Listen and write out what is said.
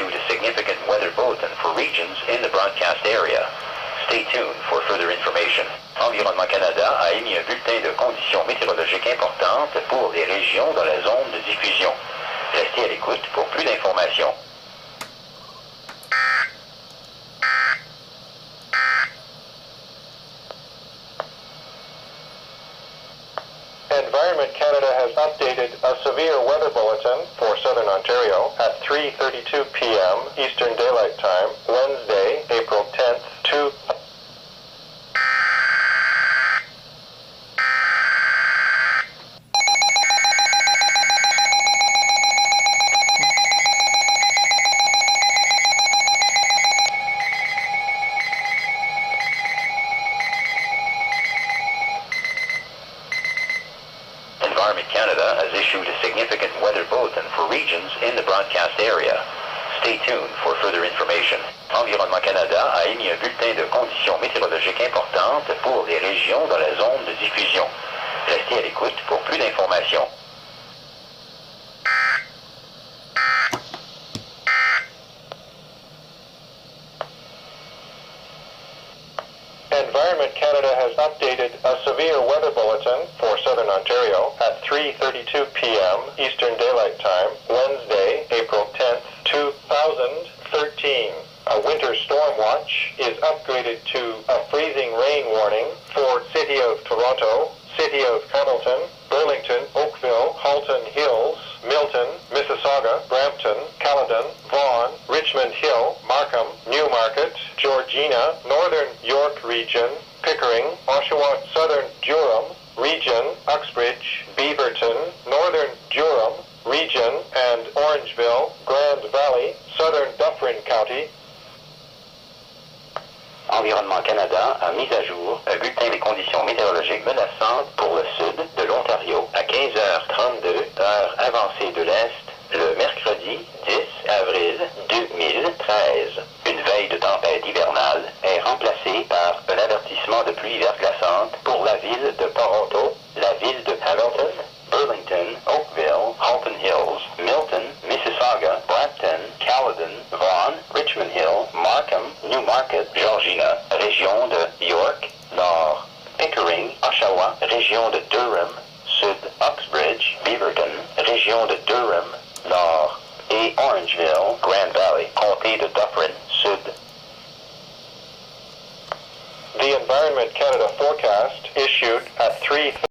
issued a significant weather bulletin for regions in the broadcast area. Stay tuned for further information. Environnement Canada a émis un bulletin de conditions météorologiques importantes pour les régions dans la zone de diffusion. Restez à l'écoute pour plus d'informations. Environment Canada has updated a severe weather bulletin for Southern Ontario at 3:32 p.m. Eastern Daylight Time, Wednesday, April 10th, 2000. Environment Canada has issued a significant weather bulletin for regions in the broadcast area. Stay tuned for further information. Environnement Canada a émis un bulletin de conditions météorologiques importantes pour les régions dans la zone de diffusion. Restez à l'écoute pour plus d'informations. Environment Canada has updated a severe weather bulletin for Southern Ontario at 3:32 p.m. Eastern Daylight Time, Wednesday, April 10th, 2013. A winter storm watch is upgraded to a freezing rain warning for City of Toronto, City of Hamilton, Burlington, Oakville, Halton Hills, Milton, Mississauga, Brampton, Caledon, Vaughan, Richmond Hill, Markham, Newmarket, Georgina, Northern York Region, Pickering, Oshawa, Southern Durham Region, Uxbridge, Beaverton, Northern Durham Region, and Orangeville, Grand Valley, Southern Dufferin County. Environnement Canada a mis à jour un bulletin des conditions météorologiques menaçantes pour le sud de l'Ontario à 15h32, heure avancée de l'Est, le mercredi 10 avril 2013. Une veille de tempête hivernale est remplacée par un avertissement de pluie verglaçante pour la ville de Toronto, la ville de Hamilton, Burlington, Oakville, Halton Hills, Milton, Mississauga, Brampton, Caledon, Vaughan, Richmond Hill, Markham, Newmarket, Georgina, région de York, Nord, Pickering, Oshawa, région de Durham, Sud, Uxbridge, Beaverton, région de Durham, Nord, et Orangeville, Grand Valley, comté de Dufferin, Sud. The Environment Canada forecast issued at 3:30